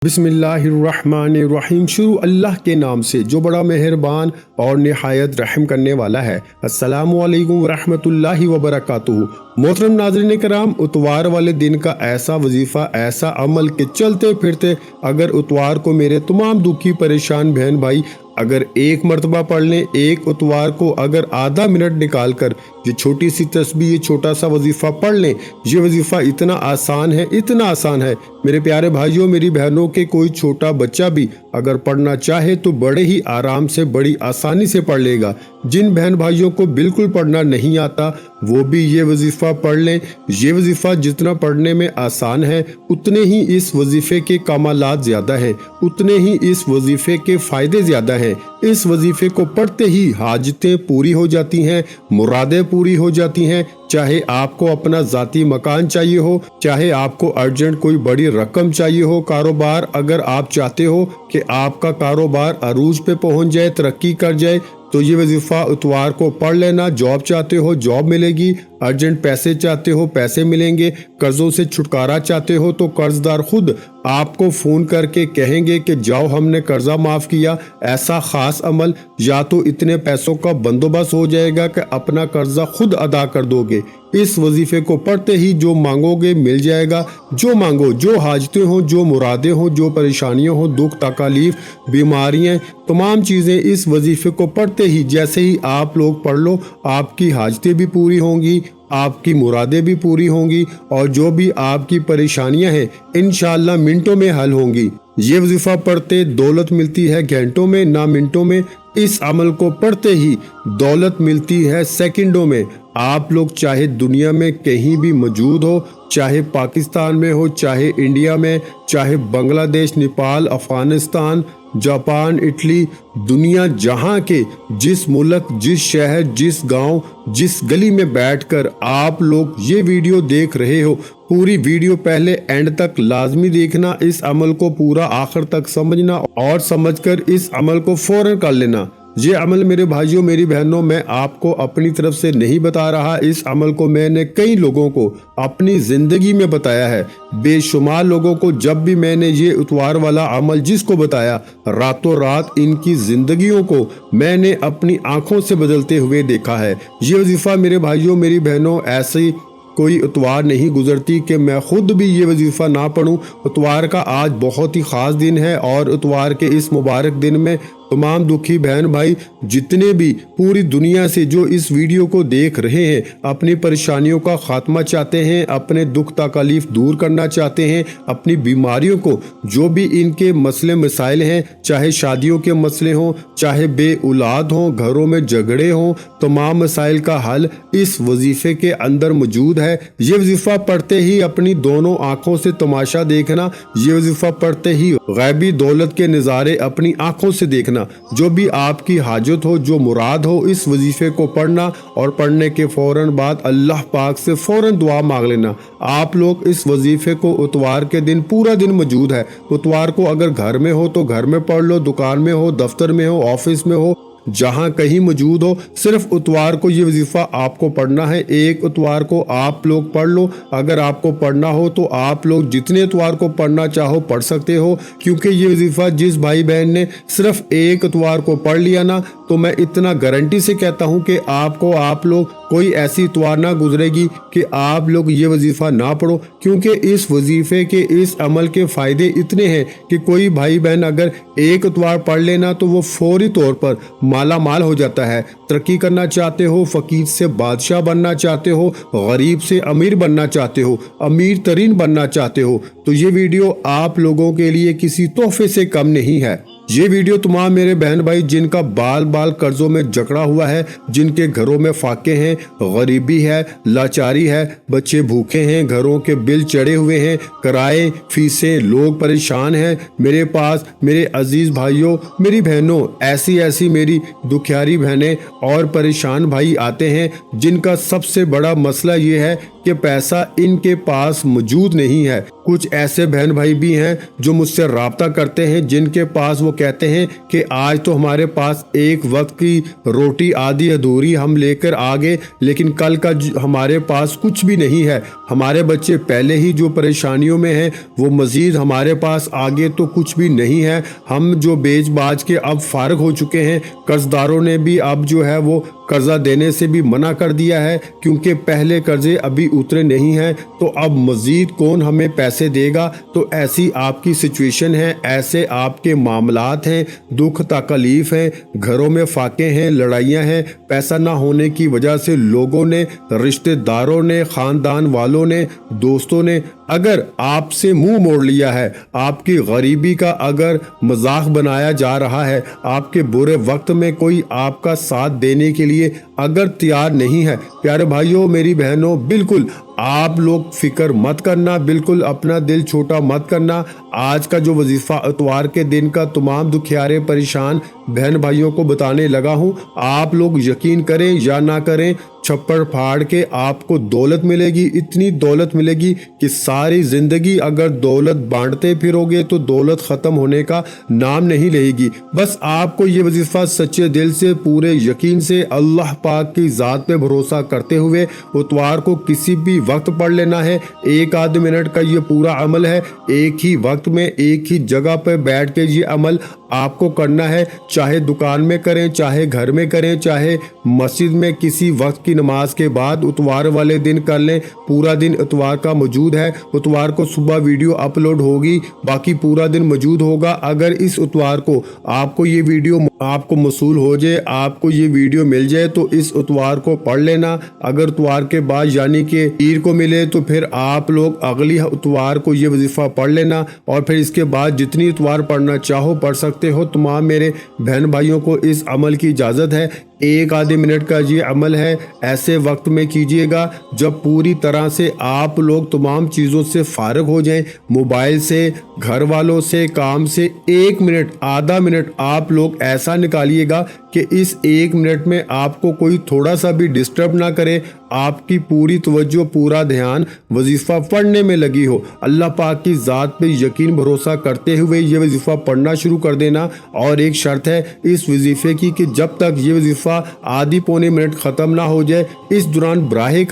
बिस्मिल्लाहिर्रहमानिर्रहीम। शुरू अल्लाह के नाम से जो बड़ा मेहरबान और निहायत रहम करने वाला है। अस्सलामु अलैकुम वरहमतुल्लाहि वबरकातुहू। मोहतरम नाज़रीन कराम, उतवार वाले दिन का ऐसा वजीफ़ा, ऐसा अमल के चलते फिरते अगर उतवार को मेरे तमाम दुखी परेशान बहन भाई अगर एक मरतबा पढ़ लें, एक उतवार को अगर आधा मिनट निकाल कर ये छोटी सी तस्बीह, ये छोटा सा वजीफ़ा पढ़ लें, ये वजीफ़ा इतना आसान है, इतना आसान है मेरे प्यारे भाइयों मेरी बहनों के कोई छोटा बच्चा भी अगर पढ़ना चाहे तो बड़े ही आराम से, बड़ी आसानी से पढ़ लेगा। जिन बहन भाइयों को बिल्कुल पढ़ना नहीं आता वो भी ये वजीफ़ा पढ़ लें। ये वजीफ़ा जितना पढ़ने में आसान है उतने ही इस वजीफ़े के कमालात ज़्यादा हैं, उतने ही इस वजीफ़े के फ़ायदे ज़्यादा हैं। इस वजीफ़े को पढ़ते ही हाजतें पूरी हो जाती हैं, मुरादें पूरी हो जाती हैं। चाहे आपको अपना ज़ाती मकान चाहिए हो, चाहे आपको अर्जेंट कोई बड़ी रकम चाहिए हो, कारोबार अगर आप चाहते हो कि आपका कारोबार अरूज पे पहुंच जाए, तरक्की कर जाए, तो ये वजीफ़ा उतवार को पढ़ लेना। जॉब चाहते हो जॉब मिलेगी, अर्जेंट पैसे चाहते हो पैसे मिलेंगे, कर्जों से छुटकारा चाहते हो तो कर्जदार खुद आपको फ़ोन करके कहेंगे कि जाओ हमने कर्जा माफ़ किया। ऐसा ख़ास अमल, या तो इतने पैसों का बंदोबस्त हो जाएगा कि अपना कर्जा खुद अदा कर दोगे। इस वजीफ़े को पढ़ते ही जो मांगोगे मिल जाएगा। जो मांगो, जो हाजतें हों, जो मुरादें हों, जो परेशानियां हों, दुख तकलीफ, बीमारियां, तमाम चीज़ें इस वजीफ़े को पढ़ते ही जैसे ही आप लोग पढ़ लो, आपकी हाजतें भी पूरी होंगी, आपकी मुरादें भी पूरी होंगी और जो भी आपकी परेशानियां हैं इंशाअल्लाह मिनटों में हल होंगी। ये वजीफ़ा पढ़ते दौलत मिलती है घंटों में, ना मिनटों में। इस अमल को पढ़ते ही दौलत मिलती है सेकंडों में। आप लोग चाहे दुनिया में कहीं भी मौजूद हो, चाहे पाकिस्तान में हो, चाहे इंडिया में, चाहे बांग्लादेश, नेपाल, अफगानिस्तान, जापान, इटली, दुनिया जहां के जिस मुल्क, जिस शहर, जिस गांव, जिस गली में बैठकर आप लोग ये वीडियो देख रहे हो, पूरी वीडियो पहले एंड तक लाजमी देखना। इस अमल को पूरा आखिर तक समझना और समझकर इस अमल को फौरन कर लेना। ये अमल मेरे भाइयों मेरी बहनों मैं आपको अपनी तरफ से नहीं बता रहा, इस अमल को मैंने कई लोगों को अपनी ज़िंदगी में बताया है। बेशुमार लोगों को जब भी मैंने ये उतवार वाला अमल जिसको बताया, रातों रात इनकी ज़िंदगियों को मैंने अपनी आंखों से बदलते हुए देखा है। ये वजीफ़ा मेरे भाइयों मेरी बहनों ऐसी कोई उतवार नहीं गुजरती कि मैं खुद भी ये वजीफ़ा ना पढ़ूं। उतवार का आज बहुत ही ख़ास दिन है और उतवार के इस मुबारक दिन में तमाम दुखी बहन भाई जितने भी पूरी दुनिया से जो इस वीडियो को देख रहे हैं, अपनी परेशानियों का खात्मा चाहते हैं, अपने दुख तकलीफ दूर करना चाहते हैं, अपनी बीमारियों को, जो भी इनके मसले मसाइल हैं, चाहे शादियों के मसले हों, चाहे बे औलाद हों, घरों में झगड़े हों, तमाम मसाइल का हल इस वजीफ़े के अंदर मौजूद है। ये वजीफ़ा पढ़ते ही अपनी दोनों आँखों से तमाशा देखना, ये वजीफ़ा पढ़ते ही गैबी दौलत के नज़ारे अपनी आँखों से देखना। जो भी आपकी हाजत हो, जो मुराद हो, इस वजीफे को पढ़ना और पढ़ने के फौरन बाद अल्लाह पाक से फौरन दुआ मांग लेना। आप लोग इस वजीफे को उतवार के दिन पूरा दिन मौजूद है। उतवार को अगर घर में हो तो घर में पढ़ लो, दुकान में हो, दफ्तर में हो, ऑफिस में हो, जहां कहीं मौजूद हो, सिर्फ उतवार को ये वजीफा आपको पढ़ना है। एक उतवार को आप लोग पढ़ लो। अगर आपको पढ़ना हो तो आप लोग जितने उतवार को पढ़ना चाहो पढ़ सकते हो, क्योंकि ये वजीफा जिस भाई बहन ने सिर्फ एक उतवार को पढ़ लिया ना, तो मैं इतना गारंटी से कहता हूं कि आपको आप लोग कोई ऐसी इतवार ना गुजरेगी कि आप लोग ये वजीफा ना पढ़ो, क्योंकि इस वजीफे के, इस अमल के फ़ायदे इतने हैं कि कोई भाई बहन अगर एक इतवार पढ़ लेना तो वो फौरी तौर पर माला माल हो जाता है। तरक्की करना चाहते हो, फ़कीर से बादशाह बनना चाहते हो, गरीब से अमीर बनना चाहते हो, अमीर तरीन बनना चाहते हो, तो ये वीडियो आप लोगों के लिए किसी तोहफे से कम नहीं है। ये वीडियो तमाम मेरे बहन भाई जिनका बाल बाल कर्जों में जकड़ा हुआ है, जिनके घरों में फाके हैं, गरीबी है, लाचारी है, बच्चे भूखे हैं, घरों के बिल चढ़े हुए हैं, किराए, फीसें, लोग परेशान हैं, मेरे पास मेरे अजीज भाइयों मेरी बहनों ऐसी ऐसी मेरी दुखियारी बहनें और परेशान भाई आते हैं जिनका सबसे बड़ा मसला ये है कि पैसा इनके पास मौजूद नहीं है। कुछ ऐसे बहन भाई भी हैं जो मुझसे राब्ता करते हैं जिनके पास वो कहते हैं कि आज तो हमारे पास एक वक्त की रोटी आधी अधूरी हम लेकर आ गए, लेकिन कल का हमारे पास कुछ भी नहीं है। हमारे बच्चे पहले ही जो परेशानियों में हैं, वो मज़ीद हमारे पास आगे तो कुछ भी नहीं है। हम जो बेच बाज के अब फारग हो चुके हैं, कर्जदारों ने भी अब जो है वो कर्जा देने से भी मना कर दिया है, क्योंकि पहले कर्जे अभी उतरे नहीं हैं, तो अब मज़ीद कौन हमें पैसे देगा। तो ऐसी आपकी सिचुएशन है, ऐसे आपके मामलात हैं, दुख तकलीफ़ हैं, घरों में फाके हैं, लड़ाइयाँ हैं, पैसा ना होने की वजह से लोगों ने, रिश्तेदारों ने, ख़ानदान वालों ने, दोस्तों ने अगर आपसे मुंह मोड़ लिया है, आपकी गरीबी का अगर मजाक बनाया जा रहा है, आपके बुरे वक्त में कोई आपका साथ देने के लिए अगर तैयार नहीं है, प्यारे भाइयों मेरी बहनों, बिल्कुल आप लोग फिक्र मत करना, बिल्कुल अपना दिल छोटा मत करना। आज का जो वजीफ़ा इतवार के दिन का तमाम दुखियारे परेशान बहन भाइयों को बताने लगा हूँ। आप लोग यकीन करें या ना करें, छप्पर फाड़ के आपको दौलत मिलेगी, इतनी दौलत मिलेगी कि सारी ज़िंदगी अगर दौलत बांटते फिरोगे तो दौलत ख़त्म होने का नाम नहीं लेगी। बस आपको ये वजीफ़ा सच्चे दिल से, पूरे यकीन से, अल्लाह पाक की ज़ात पे भरोसा करते हुए इतवार को किसी भी वक्त पढ़ लेना है। एक आध मिनट का ये पूरा अमल है, एक ही वक्त में एक ही जगह पर बैठ के ये अमल आपको करना है। चाहे दुकान में करें, चाहे घर में करें, चाहे मस्जिद में किसी वक्त की नमाज के बाद इतवार वाले दिन कर लें। पूरा दिन इतवार का मौजूद है। इतवार को सुबह वीडियो अपलोड होगी, बाकी पूरा दिन मौजूद होगा। अगर इस इतवार को आपको ये वीडियो आपको मसूल हो जाए, आपको ये वीडियो मिल जाए, तो इस इतवार को पढ़ लेना। अगर इतवार के बाद यानी कि पीर को मिले तो फिर आप लोग अगली इतवार को ये वजीफ़ा पढ़ लेना, और फिर इसके बाद जितनी इतवार पढ़ना चाहो पढ़ सकते हो। तमाम मेरे बहन भाइयों को इस अमल की इजाज़त है। एक आधे मिनट का ये अमल है, ऐसे वक्त में कीजिएगा जब पूरी तरह से आप लोग तमाम चीज़ों से फारग हो जाएं, मोबाइल से, घर वालों से, काम से। एक मिनट, आधा मिनट आप लोग ऐसा निकालिएगा कि इस एक मिनट में आपको कोई थोड़ा सा भी डिस्टर्ब ना करे, आपकी पूरी तवज्जो, पूरा ध्यान वजीफ़ा पढ़ने में लगी हो। अल्लाह पाक की ज़ात पे यकीन भरोसा करते हुए ये वजीफ़ा पढ़ना शुरू कर देना। और एक शर्त है इस वजीफ़े की कि जब तक ये वजीफ़ा आधी पौने मिनट ख़त्म ना हो जाए, इस दौरान बराहे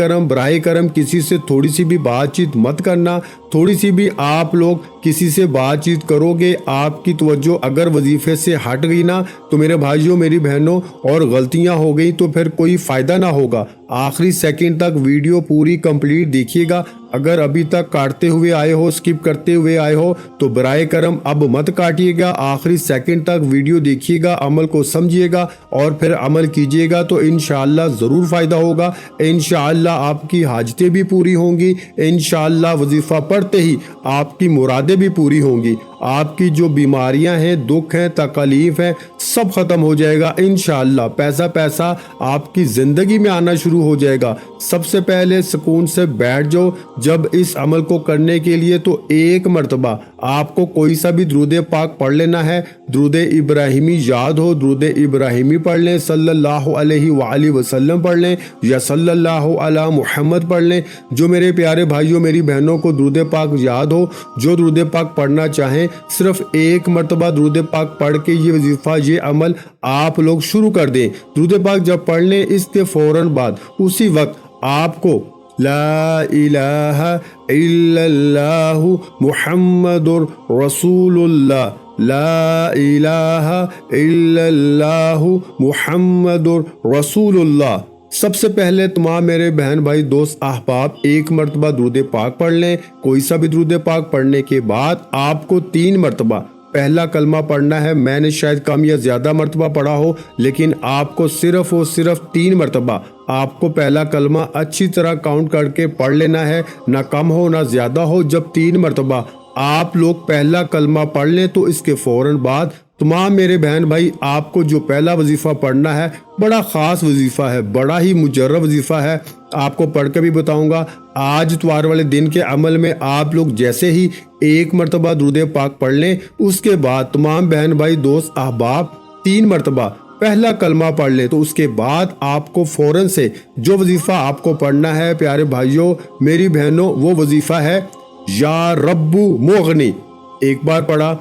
करम किसी से थोड़ी सी भी बातचीत मत करना। थोड़ी सी भी आप लोग किसी से बातचीत करोगे, आपकी तवज्जो अगर वजीफ़े से हट गई ना, तो मेरे भाइयों मेरी बहनों, और गलतियां हो गई तो फिर कोई फ़ायदा ना होगा। आखिरी सेकंड तक वीडियो पूरी कंप्लीट देखिएगा। अगर अभी तक काटते हुए आए हो, स्किप करते हुए आए हो, तो बराए करम अब मत काटिएगा, आखिरी सेकंड तक वीडियो देखिएगा, अमल को समझिएगा और फिर अमल कीजिएगा, तो इंशाअल्लाह ज़रूर फ़ायदा होगा। इंशाअल्लाह आपकी हाजतें भी पूरी होंगी, इंशाअल्लाह वजीफ़ा पढ़ते ही आपकी मुरादें भी पूरी होंगी। आपकी जो बीमारियां हैं, दुख हैं, तकलीफ़ हैं, सब ख़त्म हो जाएगा इंशाअल्लाह। पैसा आपकी ज़िंदगी में आना शुरू हो जाएगा। सबसे पहले सुकून से बैठ जाओ जब इस अमल को करने के लिए, तो एक मरतबा आपको कोई सा भी दुरूद पाक पढ़ लेना है। दुरूद इब्राहिमी याद हो, दुरूद इब्राहिमी पढ़ लें, सल्लल्लाहु अलैहि वसल्लम पढ़ लें, या सल्लल्लाहु अला मुहम्मद पढ़ लें। जो मेरे प्यारे भाइयों मेरी बहनों को दुरूद पाक याद हो, जो दुरूद पाक पढ़ना चाहें, सिर्फ एक मरतबा दुरूद पाक पढ़ के ये वजीफ़ा, ये अमल आप लोग शुरू कर दें। दुरूद पाक जब पढ़ लें, इसके फ़ौरन बाद उसी वक्त आपको ला इलाहा इल्लल्लाहु मुहम्मदुर रसूलुल्लाह, ला इलाहा इल्लल्लाहु मुहम्मदुर रसूलुल्लाह। सबसे पहले तमाम मेरे बहन भाई दोस्त अहबाब एक मरतबा दुरूद पाक पढ़ लें। कोई सा भी दुरूद पाक पढ़ने के बाद आपको 3 मरतबा पहला कलमा पढ़ना है। मैंने शायद कम या ज़्यादा मरतबा पढ़ा हो, लेकिन आपको सिर्फ और सिर्फ 3 मरतबा आपको पहला कलमा अच्छी तरह काउंट करके पढ़ लेना है, ना कम हो ना ज़्यादा हो। जब 3 मरतबा आप लोग पहला कलमा पढ़ लें, तो इसके फ़ौरन बाद तमाम मेरे बहन भाई आपको जो पहला वजीफ़ा पढ़ना है, बड़ा ख़ास वजीफ़ा है, बड़ा ही मुजर्रब वजीफ़ा है। आपको पढ़ के भी बताऊंगा। आज इतवार वाले दिन के अमल में आप लोग जैसे ही एक मरतबा दुरूद पाक पढ़ लें, उसके बाद तमाम बहन भाई दोस्त अहबाब 3 मरतबा पहला कलमा पढ़ ले, तो उसके बाद आपको फ़ौरन से जो वजीफ़ा आपको पढ़ना है प्यारे भाइयों मेरी बहनों, वो वजीफ़ा है या रब्बु मुगनी। एक बार पढ़ा,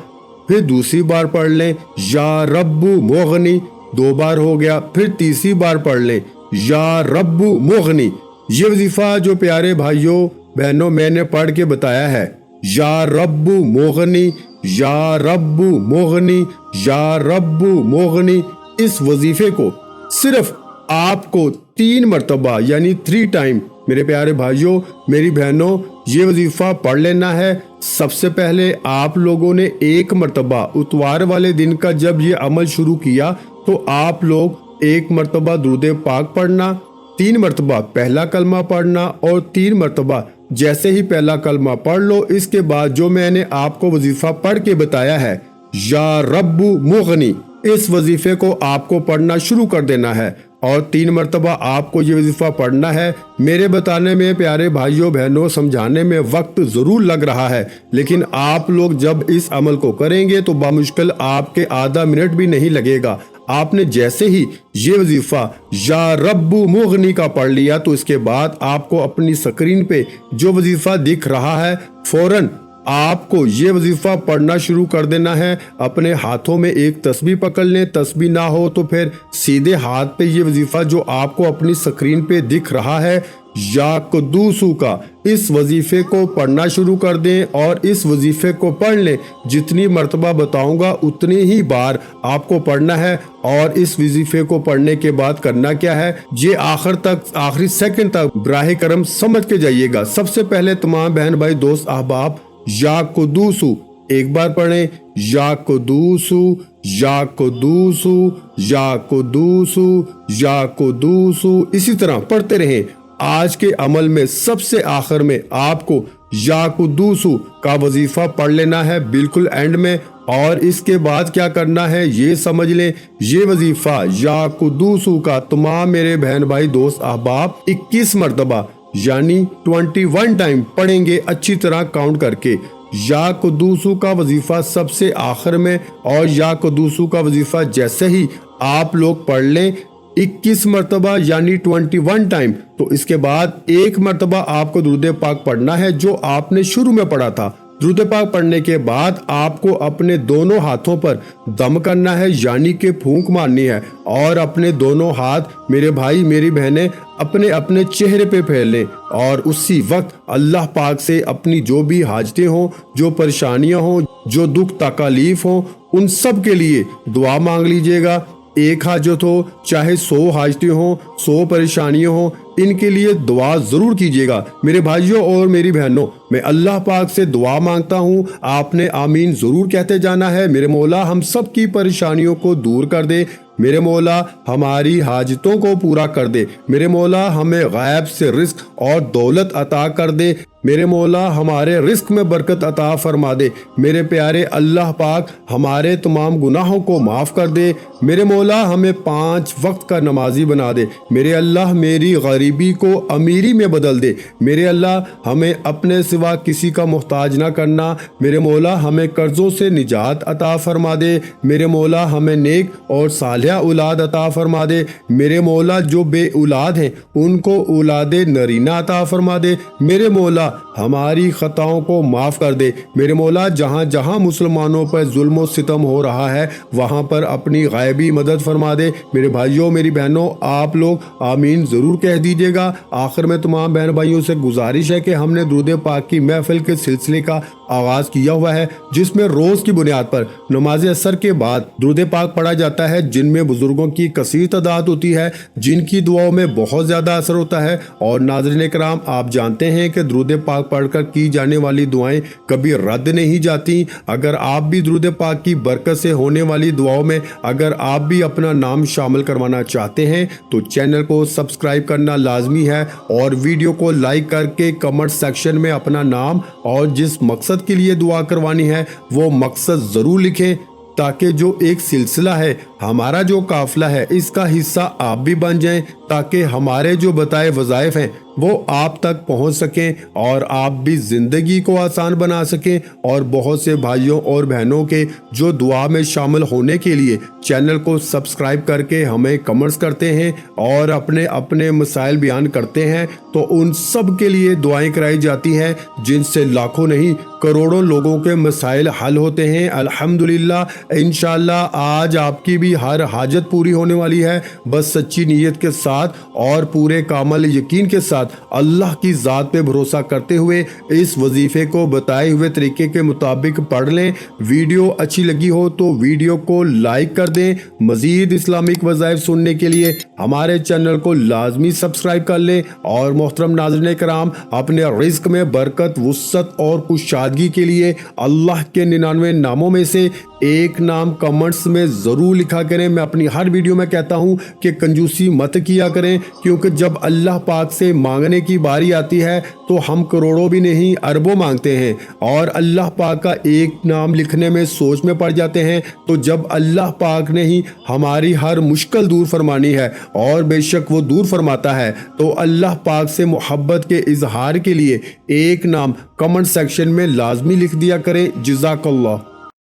फिर दूसरी बार पढ़ लें या रब्बु मुगनी, 2 बार हो गया, फिर तीसरी बार पढ़ लें या रब्बु मुगनी। ये वजीफा जो प्यारे भाइयों बहनों मैंने पढ़ के बताया है, या रब्बु मुगनी, या रब्बु मुगनी, या रब्बु मुगनी, इस वजीफे को सिर्फ आपको 3 मरतबा यानी 3 टाइम मेरे प्यारे भाइयों मेरी बहनों ये वजीफा पढ़ लेना है। सबसे पहले आप लोगों ने 1 मरतबा इतवार वाले दिन का जब ये अमल शुरू किया तो आप लोग 1 मरतबा दुरूद पाक पढ़ना, 3 मरतबा पहला कलमा पढ़ना और 3 मरतबा जैसे ही पहला कलमा पढ़ लो इसके बाद जो मैंने आपको वजीफा पढ़ के बताया है या रब्बु मुगनी, इस वजीफे को आपको पढ़ना शुरू कर देना है और 3 मरतबा आपको ये वजीफा पढ़ना है। मेरे बताने में प्यारे भाइयों बहनों समझाने में वक्त जरूर लग रहा है, लेकिन आप लोग जब इस अमल को करेंगे तो बामुश्किल आपके आधा मिनट भी नहीं लगेगा। आपने जैसे ही ये वजीफा या रब्बु मुगनी का पढ़ लिया तो इसके बाद आपको अपनी स्क्रीन पे जो वजीफा दिख रहा है फौरन आपको ये वजीफा पढ़ना शुरू कर देना है। अपने हाथों में एक तस्बीह पकड़ लें, तस्बीह ना हो तो फिर सीधे हाथ पे ये वजीफा जो आपको अपनी स्क्रीन पे दिख रहा है या कुद्दूसू का, इस वजीफे को पढ़ना शुरू कर दें और इस वजीफे को पढ़ लें। जितनी मर्तबा बताऊंगा उतनी ही बार आपको पढ़ना है और इस वजीफे को पढ़ने के बाद करना क्या है ये आखिरी सेकंड तक बराह करम समझ के जाइएगा। सबसे पहले तमाम बहन भाई दोस्त अहबाब या कुद्दूसू एक बार पढ़ें, या कुद्दूसू, या कुद्दूसू, या कुद्दूसू, या कुद्दूसू, इसी तरह पढ़ते रहें। आज के अमल में सबसे आखिर में आपको या कुद्दूसू का वजीफा पढ़ लेना है बिल्कुल एंड में, और इसके बाद क्या करना है ये समझ लें। ये वजीफा या कुद्दूसू का तमाम मेरे बहन भाई दोस्त अहबाब 21 मरतबा यानी 21 टाइम पढ़ेंगे अच्छी तरह काउंट करके। या कुद्दूसू का वजीफा सबसे आखिर में और या कुद्दूसू का वजीफा जैसे ही आप लोग पढ़ लें 21 मरतबा यानी 21 टाइम, तो इसके बाद 1 मरतबा आपको दुरूद पाक पढ़ना है जो आपने शुरू में पढ़ा था। दुरूद पाक पढ़ने के बाद आपको अपने दोनों हाथों पर दम करना है यानी कि फूंक मारनी है और अपने दोनों हाथ मेरे भाई मेरी बहनें अपने अपने चेहरे पे फेर लें और उसी वक्त अल्लाह पाक से अपनी जो भी हाजतें हों, जो परेशानियां हों, जो दुख तकलीफ हों, उन सब के लिए दुआ मांग लीजिएगा। एक हाजत हो चाहे 100 हाजतें हों, 100 परेशानियां हों, इनके लिए दुआ जरूर कीजिएगा। मेरे भाइयों और मेरी बहनों मैं अल्लाह पाक से दुआ मांगता हूँ, आपने आमीन जरूर कहते जाना है। मेरे मौला हम सब की परेशानियों को दूर कर दे, मेरे मौला हमारी हाजतों को पूरा कर दे, मेरे मौला हमें गैब से रिस्क और दौलत अता कर दे, मेरे मौला हमारे रिस्क में बरकत अता फरमा दे, मेरे प्यारे अल्लाह पाक हमारे तमाम गुनाहों को माफ़ कर दे, मेरे मौला हमें 5 वक्त का नमाजी बना दे, मेरे अल्लाह मेरी गरीबी को अमीरी में बदल दे, मेरे अल्लाह हमें अपने सिवा किसी का मोहताज ना करना, मेरे मौला हमें कर्जों से निजात अता फरमा दे, मेरे मौला हमें नेक और सालिहा औलाद अता फरमा दे, मेरे मौला जो बे औलाद हैं उनको औलादे नरीना अता फरमा दे, मेरे मौला हमारी खताओं को माफ़ कर दे, मेरे मौला जहाँ जहाँ मुसलमानों पर जुल्म और सितम हो रहा है वहाँ पर अपनी गायबी मदद फरमा दे। मेरे भाइयों मेरी बहनों आप लोग आमीन ज़रूर कह दीजिएगा। आखिर में तमाम बहन भाइयों से गुजारिश है कि हमने दुरूद पाक की महफिल के सिलसिले का आगाज़ किया हुआ है जिसमें रोज़ की बुनियाद पर नमाज असर के बाद दुरूद पाक पढ़ा जाता है, जिनमें बुजुर्गों की कसीर तादाद होती है, जिनकी दुआओं में बहुत ज़्यादा असर होता है। और नाज़रीन किराम आप जानते हैं कि दुरूद पाक पढ़कर की जाने वाली दुआएं कभी रद्द नहीं जाती। अगर आप भी दुरूद पाक की बरकत से होने वाली दुआओं में अगर आप भी अपना नाम शामिल करवाना चाहते हैं तो चैनल को सब्सक्राइब करना लाजमी है और वीडियो को लाइक करके कमेंट सेक्शन में अपना नाम और जिस मकसद के लिए दुआ करवानी है वो मकसद ज़रूर लिखें ताकि जो एक सिलसिला है हमारा जो काफिला है इसका हिस्सा आप भी बन जाएं, تاکہ ہمارے جو بتائے وظائف ہیں وہ آپ تک پہنچ سکیں اور آپ بھی زندگی کو آسان بنا سکیں، اور بہت سے بھائیوں اور بہنوں کے جو دعا میں شامل ہونے کے لیے چینل کو سبسکرائب کر کے ہمیں کمنٹس کرتے ہیں اور اپنے اپنے مسائل بیان کرتے ہیں، تو ان سب کے لیے دعائیں کرائی جاتی ہیں، جن سے لاکھوں نہیں کروڑوں لوگوں کے مسائل حل ہوتے ہیں۔ الحمدللہ انشاءاللہ آج آپ کی بھی ہر حاجت پوری ہونے والی ہے، بس سچی نیت کے ساتھ اور پورے کامل یقین کے ساتھ اللہ کی ذات پہ بھروسہ کرتے ہوئے اس وظیفے کو بتائے ہوئے طریقے کے مطابق پڑھ لیں۔ ویڈیو اچھی لگی ہو تو ویڈیو کو لائک کر دیں۔ مزید اسلامک وظائف سننے کے لیے ہمارے چینل کو لازمی سبسکرائب کر لیں، اور محترم ناظرین کرام، اپنے رزق میں برکت، وسعت اور کشادگی کے لیے اللہ کے 99 ناموں میں سے ایک نام کمنٹس میں ضرور لکھا کریں۔ میں اپنی ہر ویڈیو میں کہتا ہوں کہ کنجوسی مت کیا کریں، کیونکہ جب اللہ پاک سے مانگنے کی باری آتی ہے تو ہم کروڑوں بھی نہیں اربوں مانگتے ہیں، اور اللہ پاک کا ایک نام لکھنے میں سوچ میں پڑ جاتے ہیں، تو جب اللہ پاک نے ہی ہماری ہر مشکل دور فرمانی ہے، اور بے شک وہ دور فرماتا ہے، تو اللہ پاک سے محبت کے اظہار کے لیے ایک نام کمنٹ سیکشن میں لازمی لکھ دیا کریں۔ جزاک اللہ۔